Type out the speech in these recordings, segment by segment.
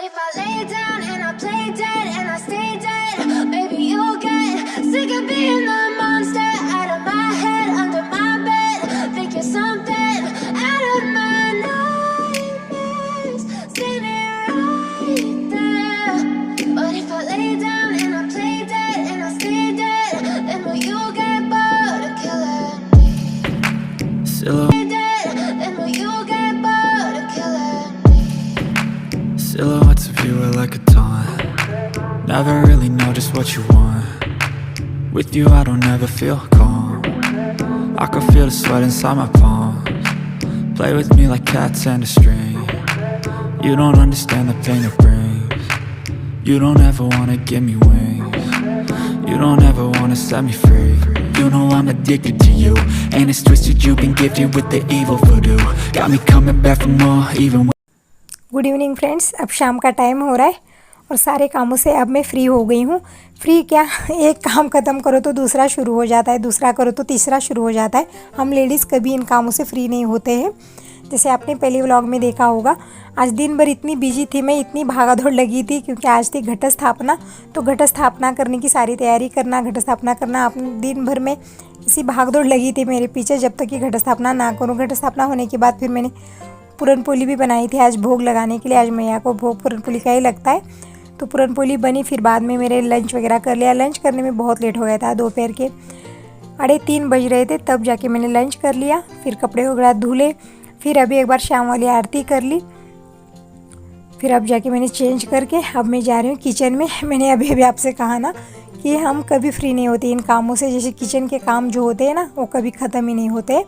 if I lay down and I play dead and I stay dead, maybe you'll get sick of being the monster out of my head, under my bed. Think you're something out of my nightmares, standing right there. But if I lay down and I play dead and I stay dead, then will you get bored of killing me? Then will you get bored of killing me? Silhouettes of you are like a taunt. Never really know just what you want. With you I don't ever feel calm. I can feel the sweat inside my palms. Play with me like cats and a string. You don't understand the pain it brings. You don't ever wanna give me wings. You don't ever wanna set me free. You know I'm addicted to you, and it's twisted you've been gifted with the evil voodoo. Got me coming back for more even when good evening friends. अब शाम का time हो रहा है और सारे कामों से अब मैं फ्री हो गई हूँ। फ्री क्या, एक काम ख़त्म करो तो दूसरा शुरू हो जाता है, दूसरा करो तो तीसरा शुरू हो जाता है। हम लेडीज़ कभी इन कामों से फ्री नहीं होते हैं। जैसे आपने पहले व्लॉग में देखा होगा, आज दिन भर इतनी बिजी थी मैं, इतनी भागादौड़ लगी थी क्योंकि आज थी घट स्थापना। तो घट स्थापना करने की सारी तैयारी करना, घट स्थापना करना, अपने दिन भर में इसी भागदौड़ लगी थी मेरे पीछे जब तक कि घट स्थापना ना करूँ। घट स्थापना होने के बाद फिर मैंने पूरनपोली भी बनाई थी आज भोग लगाने के लिए। आज मैया को भोग पूरनपोली का ही लगता है, तो पूरनपोली बनी। फिर बाद में मेरे लंच वगैरह कर लिया। लंच करने में बहुत लेट हो गया था, दोपहर के 3:30 बज रहे थे, तब जाके मैंने लंच कर लिया। फिर कपड़े वगैरह धुले, फिर अभी एक बार शाम वाली आरती कर ली। फिर अब जाके मैंने चेंज करके अब मैं जा रही हूँ किचन में। मैंने अभी अभी आपसे कहा ना कि हम कभी फ्री नहीं होते इन कामों से। जैसे किचन के काम जो होते हैं ना, वो कभी ख़त्म ही नहीं होते।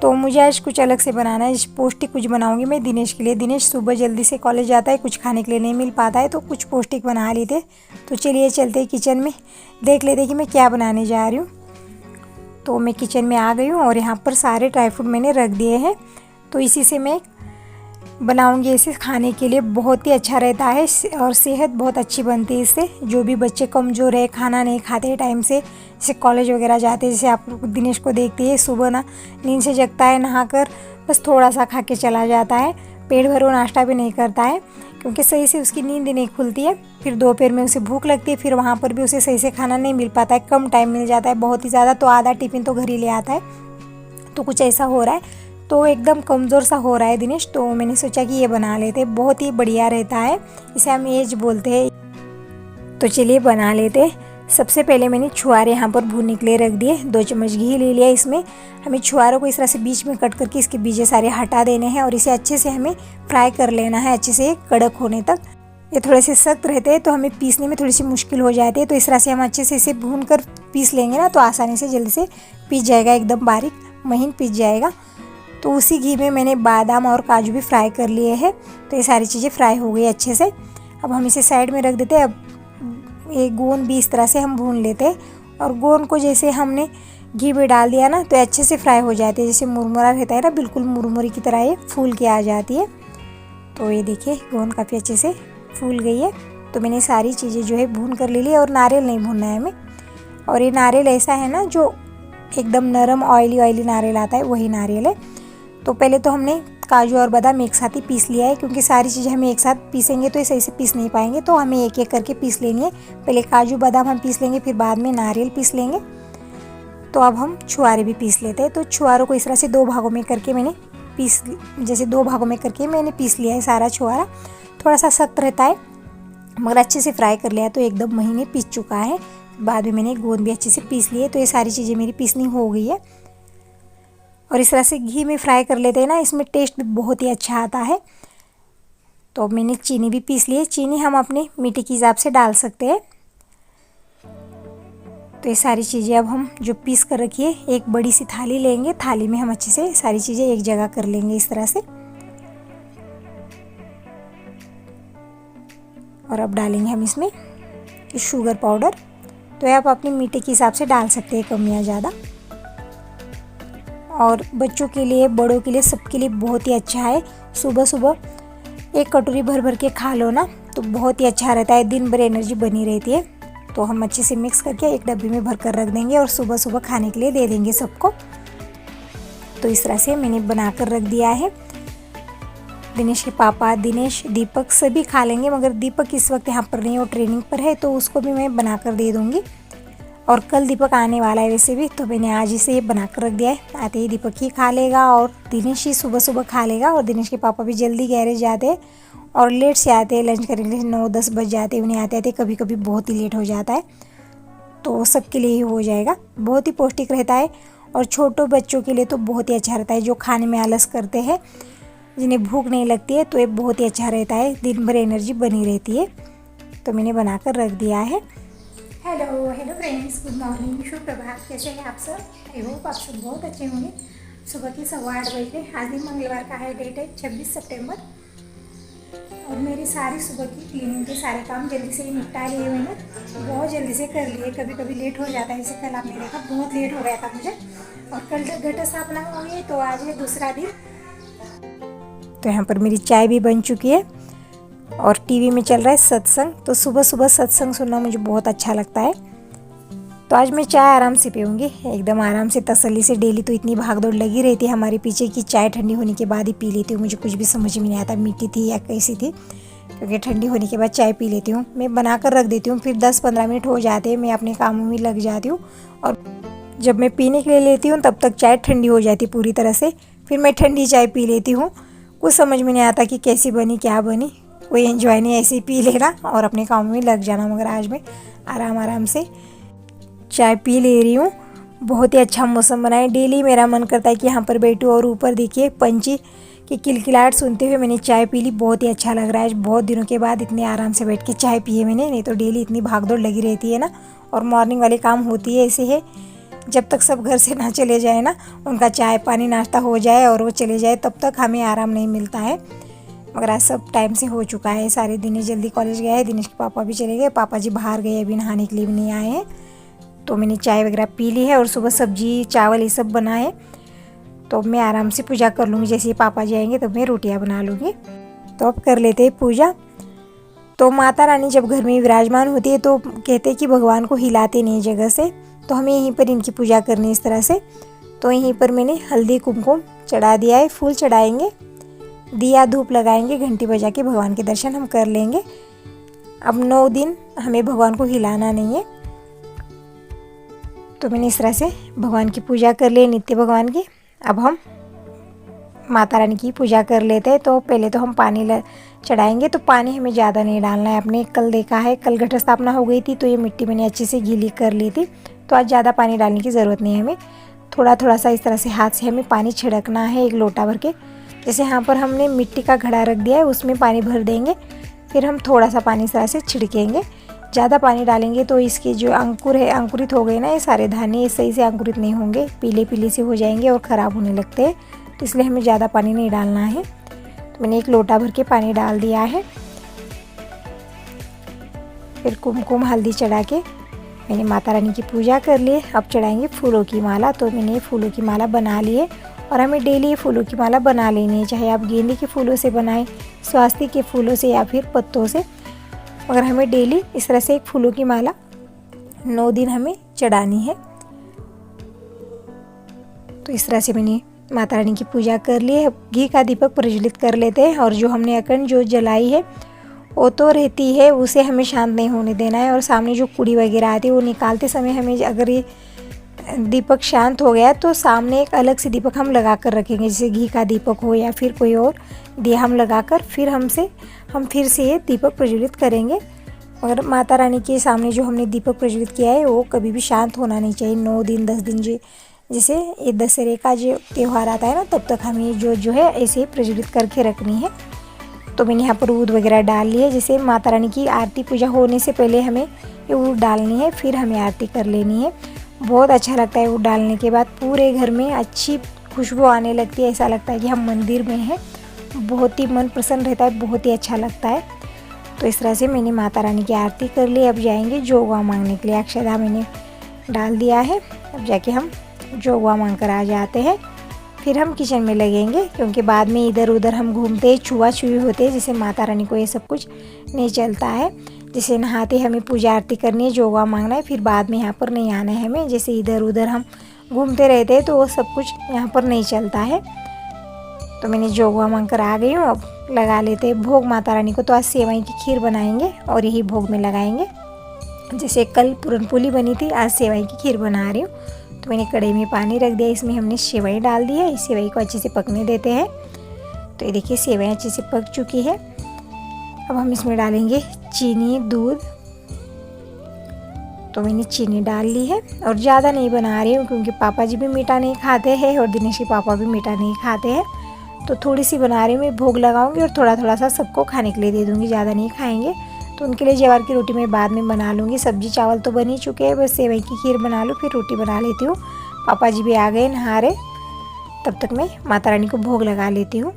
तो मुझे आज कुछ अलग से बनाना है। पौष्टिक कुछ बनाऊंगी मैं दिनेश के लिए। दिनेश सुबह जल्दी से कॉलेज जाता है, कुछ खाने के लिए नहीं मिल पाता है, तो कुछ पौष्टिक बना लेते। तो चलिए चलते किचन में, देख लेते कि मैं क्या बनाने जा रही हूँ। तो मैं किचन में आ गई हूँ और यहाँ पर सारे ड्राई फ्रूट मैंने रख दिए हैं। तो इसी से मैं बनाऊंगी। इसे खाने के लिए बहुत ही अच्छा रहता है और सेहत बहुत अच्छी बनती है इससे। जो भी बच्चे कमज़ोर है, खाना नहीं खाते टाइम से, जैसे कॉलेज वगैरह जाते हैं, जैसे आप दिनेश को देखते हैं सुबह ना नींद से जगता है, नहाकर बस थोड़ा सा खा के चला जाता है, पेट भर वो नाश्ता भी नहीं करता है क्योंकि सही से उसकी नींद नहीं खुलती है। फिर दोपहर में उसे भूख लगती है, फिर वहाँ पर भी उसे सही से खाना नहीं मिल पाता है, कम टाइम मिल जाता है बहुत ही ज़्यादा, तो आधा टिफ़िन तो घर ही ले आता है। तो कुछ ऐसा हो रहा है, तो एकदम कमज़ोर सा हो रहा है दिनेश। तो मैंने सोचा कि ये बना लेते, बहुत ही बढ़िया रहता है, इसे हम एज बोलते हैं। तो चलिए बना लेते। सबसे पहले मैंने छुआरे यहाँ पर भूनने के लिए रख दिए। 2 चम्मच घी ले लिया। इसमें हमें छुआरों को इस तरह से बीच में कट करके इसके बीजे सारे हटा देने हैं और इसे अच्छे से हमें फ्राई कर लेना है, अच्छे से कड़क होने तक। ये थोड़े से सख्त रहते हैं तो हमें पीसने में थोड़ी सी मुश्किल हो जाती है। तो इस तरह से हम अच्छे से इसे भून कर पीस लेंगे ना, तो आसानी से जल्दी से पीस जाएगा, एकदम बारीक महीन पीस जाएगा। तो उसी घी में मैंने बादाम और काजू भी फ्राई कर लिए हैं। तो ये सारी चीज़ें फ्राई हो गई अच्छे से। अब हम इसे साइड में रख देते हैं। अब एक गोंद भी इस तरह से हम भून लेते हैं और गोंद को जैसे हमने घी में डाल दिया ना, तो अच्छे से फ्राई हो जाती है। जैसे मुरमुरा रहता है ना, बिल्कुल मुरमुरी की तरह ये फूल के आ जाती है। तो ये देखिए गोंद काफ़ी अच्छे से फूल गई है। तो मैंने सारी चीज़ें जो है भून कर ले ली। और नारियल नहीं भूनना है हमें। और ये नारियल ऐसा है ना जो एकदम नरम ऑयली नारियल आता है, वही नारियल है। तो पहले तो हमने काजू और बादाम एक साथ ही पीस लिया है, क्योंकि सारी चीज़ें हमें एक साथ पीसेंगे तो ये सही से पीस नहीं पाएंगे, तो हमें एक एक करके पीस लेनी है। पहले काजू बादाम हम पीस लेंगे, फिर बाद में नारियल पीस लेंगे। तो अब हम छुआरे भी पीस लेते हैं। तो छुआरों को इस तरह से 2 भागों में करके मैंने पीस लिया है सारा छुआरा। थोड़ा सा सख्त रहता है मगर अच्छे से फ्राई कर लिया तो एकदम महीने पीस चुका है। बाद में मैंने गोंद भी अच्छे से पीस लिए। तो ये सारी चीज़ें मेरी पीसनी हो गई है। और इस तरह से घी में फ्राई कर लेते हैं ना, इसमें टेस्ट भी बहुत ही अच्छा आता है। तो मैंने चीनी भी पीस ली है। चीनी हम अपने मीठे के हिसाब से डाल सकते हैं। तो ये सारी चीज़ें अब हम जो पीस कर रखी है, एक बड़ी सी थाली लेंगे। थाली में हम अच्छे से सारी चीज़ें एक जगह कर लेंगे इस तरह से। और अब डालेंगे हम इसमें शुगर पाउडर। तो ये आप अपने मीठे के हिसाब से डाल सकते हैं, कम या ज़्यादा। और बच्चों के लिए, बड़ों के लिए, सबके लिए बहुत ही अच्छा है। सुबह सुबह एक कटोरी भर भर के खा लो ना, तो बहुत ही अच्छा रहता है, दिन भर एनर्जी बनी रहती है। तो हम अच्छे से मिक्स करके एक डब्बे में भर कर रख देंगे और सुबह सुबह खाने के लिए दे देंगे सबको। तो इस तरह से मैंने बना कर रख दिया है। दिनेश के पापा, दिनेश, दीपक सभी खा लेंगे, मगर दीपक इस वक्त यहाँ पर नहीं, वो ट्रेनिंग पर है, तो उसको भी मैं बना कर दे दूँगी। और कल दीपक आने वाला है वैसे भी, तो मैंने आज ही से ये बना कर रख दिया है। आते ही दीपक ही खा लेगा और दिनेश ही सुबह सुबह खा लेगा। और दिनेश के पापा भी जल्दी गैरेज जाते हैं और लेट से आते हैं, लंच करने के लिए 9-10 बज जाते हैं उन्हें आते कभी कभी बहुत ही लेट हो जाता है, तो सबके लिए ही हो जाएगा। बहुत ही पौष्टिक रहता है और छोटों बच्चों के लिए तो बहुत ही अच्छा रहता है, जो खाने में आलस करते हैं, जिन्हें भूख नहीं लगती है, तो ये बहुत ही अच्छा रहता है, दिन भर एनर्जी बनी रहती है। तो मैंने बनाकर रख दिया है। हेलो फ्रेंड्स, गुड मॉर्निंग, शुभ प्रभात। कैसे हैं आप सब? आई होप आप सब बहुत अच्छे होंगे। सुबह के 8:15 बजे, आज भी मंगलवार का है, डेट है 26 सितंबर। और मेरी सारी सुबह की क्लीनिंग के सारे काम जल्दी से ही निपटा लिए मैंने, बहुत जल्दी से कर लिए। कभी कभी लेट हो जाता है, जैसे कल आपने देखा बहुत लेट हो गया था मुझे, और कल घट स्थापना हुई है, तो आज है दूसरा दिन। तो यहाँ पर मेरी चाय भी बन चुकी है और टीवी में चल रहा है सत्संग। तो सुबह सुबह सत्संग सुनना मुझे बहुत अच्छा लगता है, तो आज मैं चाय आराम से पीऊँगी, एकदम आराम से, तसल्ली से। डेली तो इतनी भागदौड़ लगी रहती है हमारे पीछे कि चाय ठंडी होने के बाद ही पी लेती हूँ। मुझे कुछ भी समझ में नहीं आता मीठी थी या कैसी थी, क्योंकि ठंडी होने के बाद चाय पी लेती हूँ। मैं बना कर रख देती हूँ, फिर 10-15 मिनट हो जाते हैं, मैं अपने कामों में लग जाती हूँ। और जब मैं पीने के लिए लेती हूँ तब तक चाय ठंडी हो जाती पूरी तरह से, फिर मैं ठंडी चाय पी लेती हूँ। कुछ समझ में नहीं आता कि कैसी बनी, क्या बनी, कोई एंजॉय नहीं, ऐसे ही पी लेना और अपने काम में लग जाना। मगर आज मैं आराम से चाय पी ले रही हूँ। बहुत ही अच्छा मौसम बना है। डेली मेरा मन करता है कि यहाँ पर बैठूँ और ऊपर देखिए पंछी की किलकिलाहट सुनते हुए मैंने चाय पी ली। बहुत ही अच्छा लग रहा है। बहुत दिनों के बाद इतने आराम से बैठ के चाय पिए मैंने, नहीं तो डेली इतनी भागदौड़ लगी रहती है ना। और मॉर्निंग वाले काम होती है ऐसे है, जब तक सब घर से ना चले जाए ना, उनका चाय पानी नाश्ता हो जाए और वो चले जाए, तब तक हमें आराम नहीं मिलता है। मगर आज सब टाइम से हो चुका है। सारे दिनेश जल्दी कॉलेज गया है, दिनेश के पापा भी चले गए, पापा जी बाहर गए, अभी नहाने के लिए भी नहीं आए हैं। तो मैंने चाय वगैरह पी ली है और सुबह सब्जी चावल ये सब बनाए, तो मैं आराम से पूजा कर लूँगी। जैसे ही पापा जी आएंगे तब मैं रोटियां बना लूँगी। तो अब कर लेते हैं पूजा। तो माता रानी जब घर में विराजमान होती है तो कहते हैं कि भगवान को हिलाते नहीं जगह से, तो हमें यहीं पर इनकी पूजा करनी इस तरह से। तो यहीं पर मैंने हल्दी कुमकुम चढ़ा दिया है, फूल चढ़ाएंगे, दिया धूप लगाएंगे, घंटी बजा के भगवान के दर्शन हम कर लेंगे। अब 9 दिन हमें भगवान को हिलाना नहीं है। तो मैंने इस तरह से भगवान की पूजा कर ली, नित्य भगवान की। अब हम माता रानी की पूजा कर लेते हैं। तो पहले तो हम पानी चढ़ाएंगे। तो पानी हमें ज़्यादा नहीं डालना है। आपने कल देखा है, कल घट स्थापना हो गई थी तो ये मिट्टी मैंने अच्छे से गीली कर ली थी, तो आज ज़्यादा पानी डालने की ज़रूरत नहीं है हमें। थोड़ा थोड़ा सा इस तरह से हाथ से हमें पानी छिड़कना है, 1 लोटा भर के। जैसे यहाँ पर हमने मिट्टी का घड़ा रख दिया है, उसमें पानी भर देंगे, फिर हम थोड़ा सा पानी इस तरह से छिड़केंगे। ज़्यादा पानी डालेंगे तो इसके जो अंकुर है, अंकुरित हो गए ना ये सारे दाने, ये सही से अंकुरित नहीं होंगे, पीले पीले से हो जाएंगे और ख़राब होने लगते हैं। तो इसलिए हमें ज़्यादा पानी नहीं डालना है। तो मैंने 1 लोटा भर के पानी डाल दिया है। फिर कुमकुम हल्दी चढ़ा के मैंने माता रानी की पूजा कर ली। अब चढ़ाएंगे फूलों की माला। तो मैंने फूलों की माला बना ली है और हमें डेली फूलों की माला बना लेनी है, चाहे आप गेंदे के फूलों से बनाएं, स्वास्तिक के फूलों से या फिर पत्तों से, मगर हमें डेली इस तरह से एक फूलों की माला 9 दिन हमें चढ़ानी है। तो इस तरह से मैंने माता रानी की पूजा कर ली है। घी का दीपक प्रज्वलित कर लेते हैं और जो हमने अखंड ज्योत जलाई है वो तो रहती है, उसे हमें शांत नहीं होने देना है। और सामने जो कुड़ी वगैरह आती है वो निकालते समय हमें, अगर ये दीपक शांत हो गया तो सामने एक अलग से दीपक हम लगा कर रखेंगे, जैसे घी का दीपक हो या फिर कोई और दिया हम लगाकर फिर हम फिर से ये दीपक प्रज्वलित करेंगे। मगर माता रानी के सामने जो हमने दीपक प्रज्वलित किया है वो कभी भी शांत होना नहीं चाहिए। 9 दिन 10 दिन जैसे ये दशहरे का जो त्यौहार आता है ना, तब तक हमें जो है ऐसे ही प्रज्वलित करके रखनी है। तो मैंने यहाँ पर ऊद वगैरह डाल ली है। जैसे माता रानी की आरती पूजा होने से पहले हमें ये ऊद डालनी है, फिर हमें आरती कर लेनी है। बहुत अच्छा लगता है ऊद डालने के बाद, पूरे घर में अच्छी खुशबू आने लगती है, ऐसा लगता है कि हम मंदिर में हैं। बहुत ही मन प्रसन्न रहता है, बहुत ही अच्छा लगता है। तो इस तरह से मैंने माता रानी की आरती कर ली। अब जाएंगे जोगवा मांगने के लिए। अक्षदा मैंने डाल दिया है। अब जाके हम जोगवा मांग कर आ जाते हैं, फिर हम किचन में लगेंगे, क्योंकि बाद में इधर उधर हम घूमते छुआ छुई होते हैं। जैसे माता रानी को ये सब कुछ नहीं चलता है। जैसे नहाते हमें पूजा आरती करनी है, जोगवा मांगना है, फिर बाद में यहाँ पर नहीं आना है हमें। जैसे इधर उधर हम घूमते रहते हैं तो वो सब कुछ यहाँ पर नहीं चलता है। तो मैंने जोगवा मांग कर आ गई हूँ। अब लगा लेते हैं भोग माता रानी को। तो आज सेवई की खीर बनाएंगे और यही भोग में लगाएंगे। जैसे कल पूरनपोली बनी थी, आज सेवई की खीर बना रही हूँ। तो मैंने कढ़ाई में पानी रख दिया, इसमें हमने सेवई डाल दी है। इस सेवई को अच्छे से पकने देते हैं। तो ये देखिए सेवई अच्छे से पक चुकी है। अब हम इसमें डालेंगे चीनी, दूध। तो मैंने चीनी डाल ली है और ज़्यादा नहीं बना रही हूँ क्योंकि पापा जी भी मीठा नहीं खाते हैं और दिनेश के पापा भी मीठा नहीं खाते हैं। तो थोड़ी सी बना रही हूँ, मैं भोग लगाऊंगी और थोड़ा थोड़ा सा सबको खाने के लिए दे दूँगी, ज़्यादा नहीं खाएंगे। तो उनके लिए ज्वार की रोटी मैं बाद में बना लूँगी। सब्जी चावल तो बन ही चुके हैं, बस सेवई की खीर बना लूँ, फिर रोटी बना लेती हूँ। पापा जी भी आ गए नहा रहे, तब तक मैं माता रानी को भोग लगा लेती हूँ।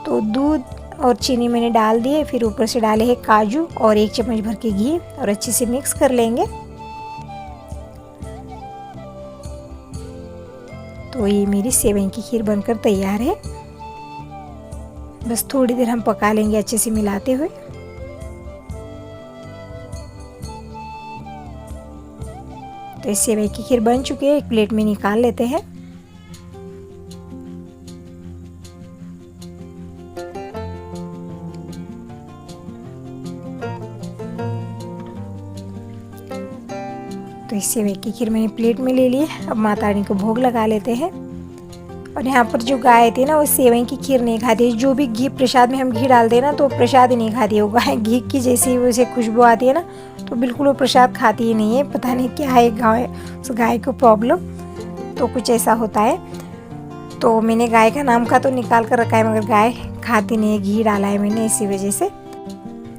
तो दूध और चीनी मैंने डाल दिए, फिर ऊपर से डाले हैं काजू और 1 चम्मच भर के घी और अच्छे से मिक्स कर लेंगे। तो ये मेरी सेवई की खीर बनकर तैयार है। बस थोड़ी देर हम पका लेंगे अच्छे से मिलाते हुए। तो इस सेवई की खीर बन चुकी है, एक प्लेट में निकाल लेते हैं। तो इस सेवई की खीर मैंने प्लेट में ले ली है। अब माता रानी को भोग लगा लेते हैं। और यहाँ पर जो गाय थी ना, वो सेवई की खीर नहीं खाती। जो भी घी प्रसाद में हम घी डालते हैं ना, तो प्रसाद ही नहीं खाती वो गाय। घी की जैसी उसे खुशबू आती है ना, तो बिल्कुल वो प्रसाद खाती ही नहीं है। पता नहीं क्या है गाय, उस गाय को प्रॉब्लम, तो कुछ ऐसा होता है। तो मैंने गाय का नाम का तो निकाल कर रखा है, मगर गाय खाती नहीं है, घी डाला है मैंने इसी वजह से।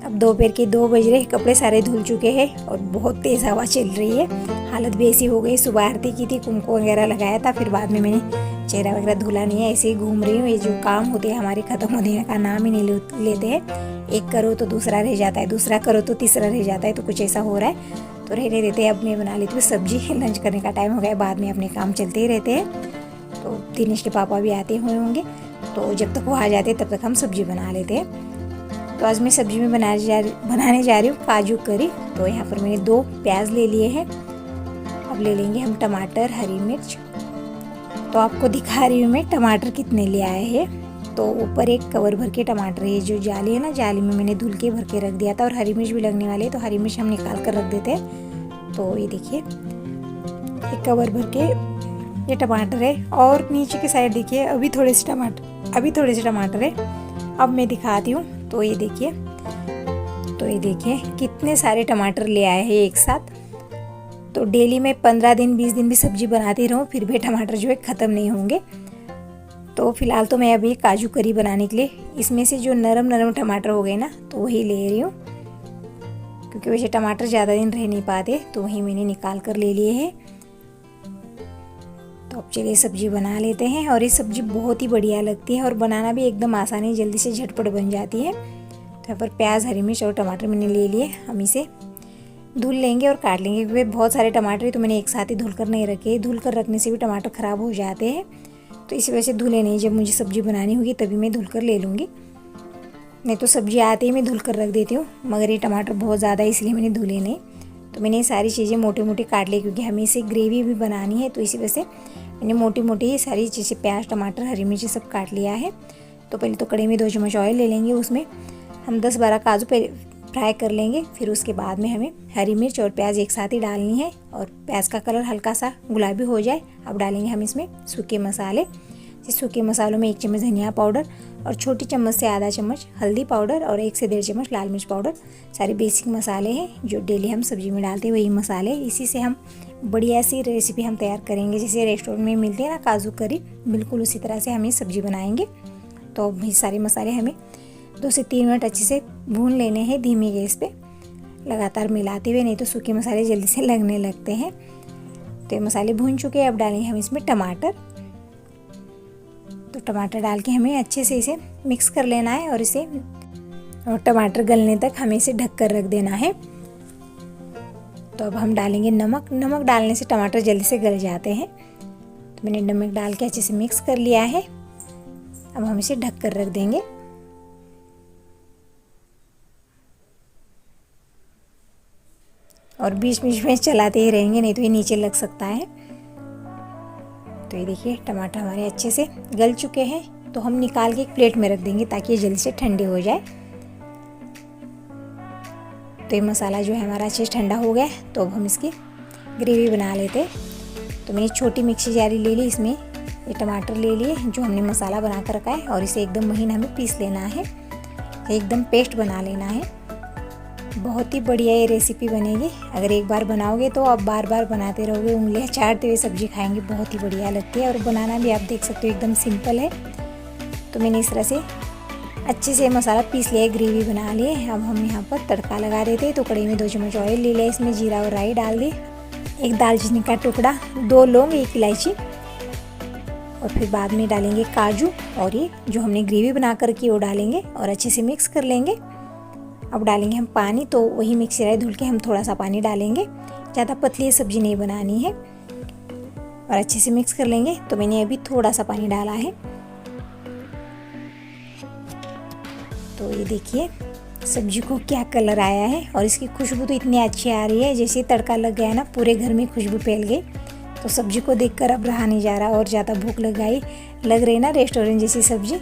अब दोपहर के 2 बज रहे, कपड़े सारे धुल चुके हैं और बहुत तेज़ हवा चल रही है। हालत भी ऐसी हो गई। सुबह आरती की थी, कुमकुम वगैरह लगाया था, फिर बाद में मैंने चेहरा वगैरह धुला नहीं है, ऐसे ही घूम रही हूँ। ये जो काम होते हैं हमारे ख़त्म होने का नाम ही नहीं लेते हैं। एक करो तो दूसरा रह जाता है, दूसरा करो तो तीसरा रह जाता है। तो कुछ ऐसा हो रहा है, तो रहने देते हैं। अब मैं बना लेती हूँ सब्जी। लंच करने का टाइम हो गया, बाद में अपने काम चलते ही रहते हैं। तो दिनेश के पापा भी आते हुए होंगे, तो जब तक वो आ जाते हैं तब तक हम सब्जी बना लेते हैं। तो आज मैं सब्जी में बनाने जा रही हूँ काजू करी। तो यहाँ पर मैंने 2 प्याज ले लिए हैं। अब ले लेंगे हम टमाटर, हरी मिर्च। तो आपको दिखा रही हूँ मैं टमाटर कितने ले आए हैं। तो ऊपर एक कवर भर के टमाटर है, जो जाली है ना, जाली में मैंने धुल के भर के रख दिया था। और हरी मिर्च भी लगने वाली है, तो हरी मिर्च हम निकाल कर रख देते हैं। तो ये देखिए एक कवर भर के ये टमाटर है। और नीचे की साइड देखिए अभी थोड़े से टमाटर है। अब मैं दिखाती हूँ। तो ये देखिए कितने सारे टमाटर ले आए हैं एक साथ। तो डेली में 15 दिन 20 दिन भी सब्जी बनाती रहूँ, फिर भी टमाटर जो है ख़त्म नहीं होंगे। तो फिलहाल तो मैं अभी काजू करी बनाने के लिए इसमें से जो नरम टमाटर हो गए ना, तो वही ले रही हूँ, क्योंकि वैसे टमाटर ज़्यादा दिन रह नहीं पाते, तो वही मैंने निकाल कर ले लिए हैं। तो अब चलिए सब्जी बना लेते हैं। और ये सब्जी बहुत ही बढ़िया लगती है और बनाना भी एकदम आसान है, जल्दी से झटपट बन जाती है। तो यहाँ पर प्याज, हरी मिर्च और टमाटर मैंने ले लिए। हम इसे धुल लेंगे और काट लेंगे, क्योंकि बहुत सारे टमाटर तो मैंने एक साथ ही धुल कर नहीं रखे। धुल कर रखने से भी टमाटर ख़राब हो जाते हैं, तो इसी वजह से धुले नहीं। जब मुझे सब्जी बनानी होगी तभी मैं धुल कर ले लूँगी, नहीं तो सब्जी आते ही मैं धुल कर रख देती हूँ। मगर ये टमाटर बहुत ज़्यादा है, इसलिए मैंने धुले नहीं। तो मैंने ये सारी चीज़ें मोटे मोटे काट ली, क्योंकि हमें इसे ग्रेवी भी बनानी है। तो इसी वजह से मैंने मोटी मोटी ये सारी चीज़ें, प्याज, टमाटर, हरी मिर्ची सब काट लिया है। तो पहले तो कढ़ाई में 2 चम्मच ऑयल ले लेंगे, उसमें हम 10-12 काजू फ्राई कर लेंगे। फिर उसके बाद में हमें हरी मिर्च और प्याज एक साथ ही डालनी है। और प्याज का कलर हल्का सा गुलाबी हो जाए, अब डालेंगे हम इसमें सूखे मसाले। इस सूखे मसालों में 1 चम्मच धनिया पाउडर और छोटी चम्मच से आधा चम्मच हल्दी पाउडर और 1 से 1.5 चम्मच लाल मिर्च पाउडर। सारे बेसिक मसाले हैं जो डेली हम सब्जी में डालते हैं, वही मसाले। इसी से हम बढ़िया सी रेसिपी हम तैयार करेंगे, जैसे रेस्टोरेंट में मिलती है ना काजू करी, बिल्कुल उसी तरह से हम ये सब्जी बनाएंगे। तो ये सारे मसाले हमें 2 से 3 मिनट अच्छे से भून लेने हैं धीमी गैस पे, लगातार मिलाते हुए, नहीं तो सूखे मसाले जल्दी से लगने लगते हैं। तो ये मसाले भून चुके हैं। अब डालेंगे हम इसमें टमाटर। तो टमाटर डाल के हमें अच्छे से इसे मिक्स कर लेना है और टमाटर गलने तक हमें इसे ढक कर रख देना है। तो अब हम डालेंगे नमक। नमक डालने से टमाटर जल्दी से गल जाते हैं। तो मैंने नमक डाल के अच्छे से मिक्स कर लिया है। अब हम इसे ढक कर रख देंगे। और बीच बीच में चलाते ही रहेंगे, नहीं तो ये नीचे लग सकता है। तो ये देखिए टमाटर हमारे अच्छे से गल चुके हैं। तो हम निकाल के एक प्लेट में रख देंगे ताकि ये जल्दी से ठंडे हो जाए। तो ये मसाला जो है हमारा अच्छे से ठंडा हो गया। तो अब हम इसकी ग्रेवी बना लेते हैं। तो मैंने छोटी मिक्सी जारी ले ली, इसमें ये टमाटर ले लिए जो हमने मसाला बना कर रखा है और इसे एकदम महीन हमें पीस लेना है, एकदम पेस्ट बना लेना है। बहुत ही बढ़िया ये रेसिपी बनेगी। अगर एक बार बनाओगे तो आप बार बार बनाते रहोगे, उंगलियां चाटते हुए सब्जी खाएंगे, बहुत ही बढ़िया लगती है। और बनाना भी आप देख सकते हो एकदम सिंपल है। तो मैंने इस तरह से अच्छे से मसाला पीस लिया, ग्रेवी बना लिए। अब हम यहाँ पर तड़का लगा देते हैं। तो कढ़ाई में 2 चम्मच ऑयल ले लिया, इसमें जीरा और राई डाल दी, एक दालचीनी का टुकड़ा, 2 लौंग, 1 इलायची और फिर बाद में डालेंगे काजू और ये जो हमने ग्रेवी बना कर की वो डालेंगे और अच्छे से मिक्स कर लेंगे। अब डालेंगे हम पानी, तो वही मिक्सी राई धुल के हम थोड़ा सा पानी डालेंगे, ज़्यादा पतली सब्जी नहीं बनानी है। और अच्छे से मिक्स कर लेंगे। तो मैंने अभी थोड़ा सा पानी डाला है। तो ये देखिए सब्जी को क्या कलर आया है और इसकी खुशबू तो इतनी अच्छी आ रही है, जैसे तड़का लग गया ना पूरे घर में खुशबू फैल गई। तो सब्जी को देखकर अब रहा नहीं जा रहा और ज़्यादा भूख लग रही ना रेस्टोरेंट जैसी सब्जी।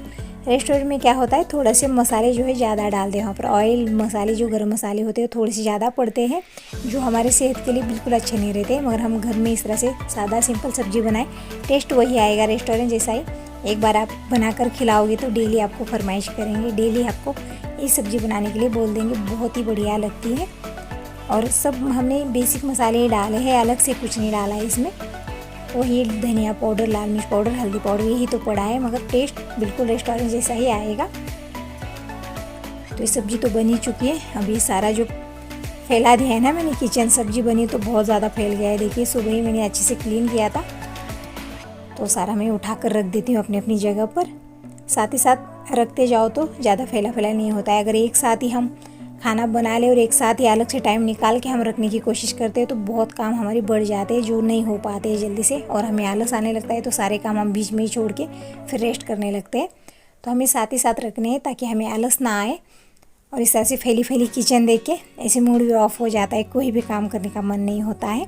रेस्टोरेंट में क्या होता है, थोड़ा से मसाले जो है ज़्यादा डालते हैं वहाँ पर, ऑयल मसाले जो गरम मसाले होते हैं थोड़े से ज़्यादा पड़ते हैं, जो हमारे सेहत के लिए बिल्कुल अच्छे नहीं रहते। मगर हम घर में इस तरह से सादा सिंपल सब्जी बनाएं, टेस्ट वही आएगा रेस्टोरेंट जैसा ही। एक बार आप बनाकर खिलाओगे तो डेली आपको फरमाइश करेंगे, डेली आपको ये सब्जी बनाने के लिए बोल देंगे, बहुत ही बढ़िया लगती है। और सब हमने बेसिक मसाले ही डाले हैं, अलग से कुछ नहीं डाला है इसमें। वही धनिया पाउडर, लाल मिर्च पाउडर, हल्दी पाउडर यही तो पड़ा है, मगर टेस्ट बिल्कुल रेस्टोरेंट जैसा ही आएगा। तो ये सब्जी तो बन ही चुकी है। अब ये सारा जो फैला दिया है ना मैंने किचन, सब्जी बनी तो बहुत ज़्यादा फैल गया है। देखिए सुबह ही मैंने अच्छे से क्लीन किया था। तो सारा मैं उठा कर रख देती हूँ अपनी अपनी जगह पर। साथ ही साथ रखते जाओ तो ज़्यादा फैला नहीं होता है। अगर एक साथ ही हम खाना बना ले और एक साथ ही अलग से टाइम निकाल के हम रखने की कोशिश करते हैं तो बहुत काम हमारे बढ़ जाते हैं, जो नहीं हो पाते हैं जल्दी से, और हमें आलस आने लगता है। तो सारे काम हम बीच में ही छोड़ के फिर रेस्ट करने लगते हैं। तो हमें साथ ही साथ रखने हैं ताकि हमें आलस ना आए। और इस तरह से फैली किचन देख के ऐसे मूड भी ऑफ हो जाता है, कोई भी काम करने का मन नहीं होता है।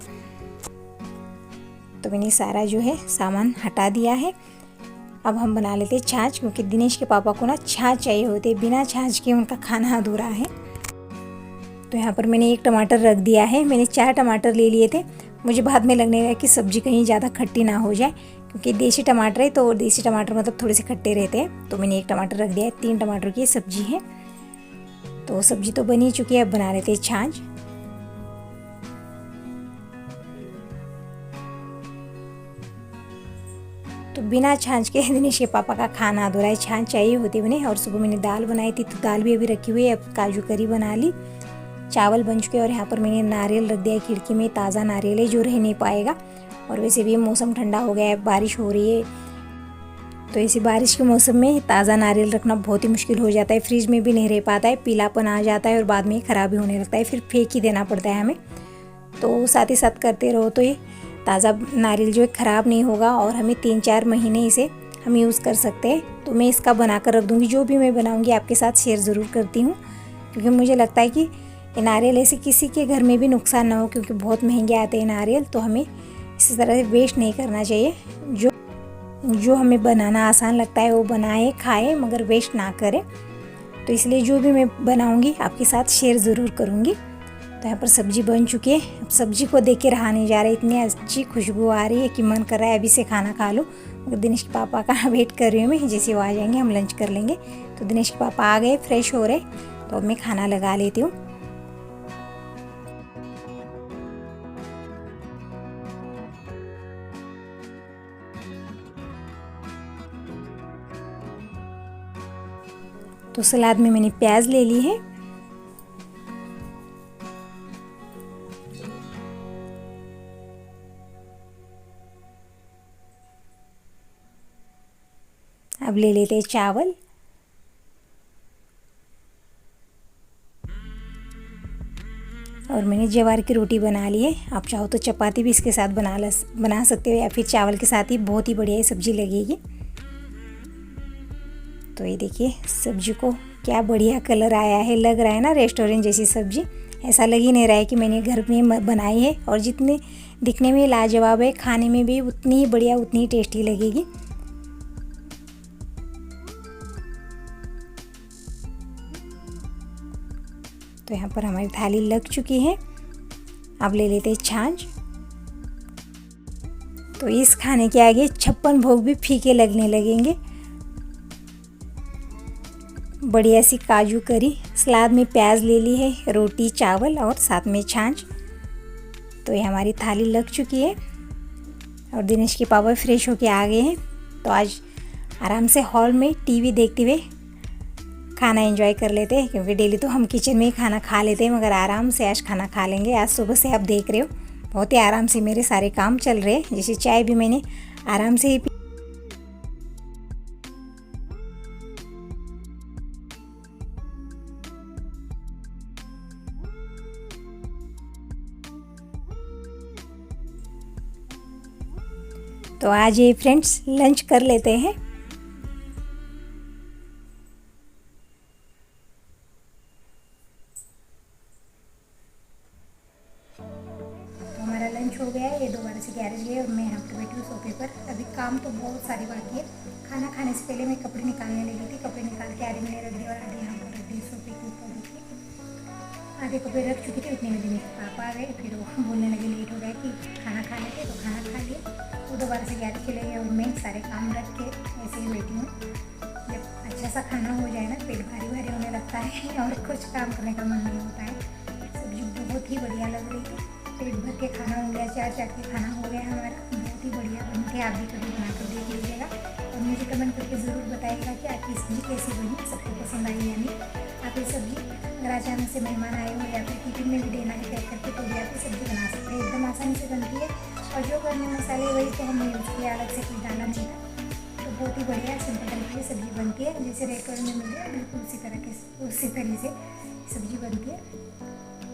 तो मैंने सारा जो है सामान हटा दिया है। अब हम बना लेते हैं छाछ, क्योंकि दिनेश के पापा को ना छाछ चाहिए होते, बिना छाछ के उनका खाना अधूरा है। तो यहाँ पर मैंने 1 टमाटर रख दिया है। मैंने 4 टमाटर ले लिए थे। मुझे बाद में लगने लगा कि सब्ज़ी कहीं ज़्यादा खट्टी ना हो जाए, क्योंकि देसी टमाटर है तो देसी टमाटर मतलब थोड़े से खट्टे रहते हैं। तो मैंने 1 टमाटर रख दिया है। 3 टमाटर की सब्ज़ी है। तो सब्ज़ी तो बनी चुकी है, अब बना लेते हैं छाछ। तो बिना छाछ के दिनेश के पापा का खाना अधूरा है, छाछ चाहिए होती है उन्हें। और सुबह मैंने दाल बनाई थी तो दाल भी अभी रखी हुई है। अब काजू करी बना ली, चावल बन चुके। और यहाँ पर मैंने नारियल रख दिया है खिड़की में, ताज़ा नारियल है जो रह नहीं पाएगा। और वैसे भी मौसम ठंडा हो गया है, बारिश हो रही है, तो इसी बारिश के मौसम में ताज़ा नारियल रखना बहुत ही मुश्किल हो जाता है। फ्रिज में भी नहीं रह पाता है, पीलापन आ जाता है और बाद में ख़राब भी होने लगता है, फिर फेंक ही देना पड़ता है हमें। तो साथ ही साथ करते रहो तो ये ताज़ा नारियल जो है ख़राब नहीं होगा और हमें 3-4 महीने इसे हम यूज़ कर सकते हैं। तो मैं इसका बना कर रख दूँगी, जो भी मैं बनाऊँगी आपके साथ शेयर ज़रूर करती हूँ, क्योंकि मुझे लगता है कि नारियल ऐसे किसी के घर में भी नुकसान ना हो, क्योंकि बहुत महंगे आते हैं नारियल। तो हमें इसी तरह से वेस्ट नहीं करना चाहिए। जो हमें बनाना आसान लगता है वो बनाए खाए, मगर वेस्ट ना करें। तो इसलिए जो भी मैं बनाऊंगी आपके साथ शेयर ज़रूर करूंगी। तो यहाँ पर सब्जी बन चुकी है। अब सब्जी को देख के रहा नहीं जा रहा है, इतनी अच्छी खुशबू आ रही है कि मन कर रहा है अभी से खाना खा लो। मगर दिनेश के पापा का वेट कर रही हूँ मैं, जैसे वो आ जाएंगे हम लंच कर लेंगे। तो दिनेश के पापा आ गए, फ्रेश हो रहे, तो अब मैं खाना लगा लेती हूँ। तो सलाद में मैंने प्याज ले ली है, अब ले लेते हैं चावल। और मैंने ज्वार की रोटी बना ली है। आप चाहो तो चपाती भी इसके साथ बना सकते हो, या फिर चावल के साथ ही बहुत ही बढ़िया सब्जी लगेगी। तो ये देखिए सब्जी को क्या बढ़िया कलर आया है, लग रहा है ना रेस्टोरेंट जैसी सब्जी। ऐसा लग ही नहीं रहा है कि मैंने घर में बनाई है। और जितने दिखने में लाजवाब है, खाने में भी उतनी ही बढ़िया, उतनी ही टेस्टी लगेगी। तो यहाँ पर हमारी थाली लग चुकी है। अब ले लेते हैं छाछ। तो इस खाने के आगे 56 भोग भी फीके लगने लगेंगे। बढ़िया सी काजू करी, सलाद में प्याज ले ली है, रोटी चावल और साथ में छाछ। तो ये हमारी थाली लग चुकी है और दिनेश के पापा फ्रेश होके आ गए हैं। तो आज आराम से हॉल में टीवी देखते हुए खाना एंजॉय कर लेते हैं, क्योंकि डेली तो हम किचन में ही खाना खा लेते हैं, मगर आराम से आज खाना खा लेंगे। आज सुबह से आप देख रहे हो बहुत ही आराम से मेरे सारे काम चल रहे हैं। जैसे चाय भी मैंने आराम से ही पी। तो आज ये फ्रेंड्स लंच कर लेते हैं। हमारा लंच हो गया है। ये दोबारा से गैरेज गए और मैं यहाँ पर बैठी हूँ सोफे पर। अभी काम तो बहुत सारी बाकी है। खाना खाने से पहले मैं कपड़े निकालने लगी थी। कपड़े निकाल के आधे मैंने रख दिए और आधे यहाँ पर रख दिए सोफे के ऊपर। आधे कपड़े रख चुकी थी, उतने में दिन पापा आ गए। फिर वो बोलने लगे लेट हो गया कि खाना खा लेते, तो खाना खा लिए। वो दोबारा से गैरेज चले गए और मैं सारे काम रख के ऐसे ही बैठी हूँ। जब अच्छा सा खाना हो जाए ना, पेट भारी भारी होने लगता है और कुछ काम करने का मन नहीं होता है। सब्जी बहुत ही बढ़िया लग रही थी। पेट भर के खाना हो गया, चाट के खाना हो गया हमारा। बहुत ही बढ़िया बन के आप भी कभी बना कर देख लीजिएगा और मुझे कमेंट करके ज़रूर बताइएगा कि आपकी सब्ज़ी कैसी बनी, सबको पसंद आई या नहीं। आप ये सब्ज़ी अगर अचानक से मेहमान आए हो या फिर टिफिन में भी देना है पैक करके, तो भी आप ये सब्ज़ी बना सकते हैं। एकदम आसानी से बनती है और जो करने मसाले वही तो हमने यूज़ किया, अलग से कुछ डाला नहीं था। तो बहुत ही बढ़िया सिंपल तरीके से सब्ज़ी बनती है, जैसे रेस्टोरेंट में मिलती है बिल्कुल उसी तरह से सब्ज़ी बनती है।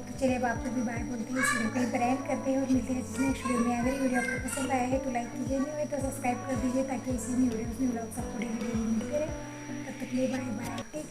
तो चलिए अब आपको भी बाय बोलते हैं, इस वीडियो को ही पर एंड करते हैं और मिलते हैं नेक्स्ट वीडियो में। अगर वीडियो आपको पसंद आया है तो लाइक कीजिए, नहीं हुए तो सब्सक्राइब कर दीजिए, ताकि इसी न्यू वीडियोज़ में ब्लॉग्स आपको डेली मिलते रहे। तब तक के लिए बाय बाय।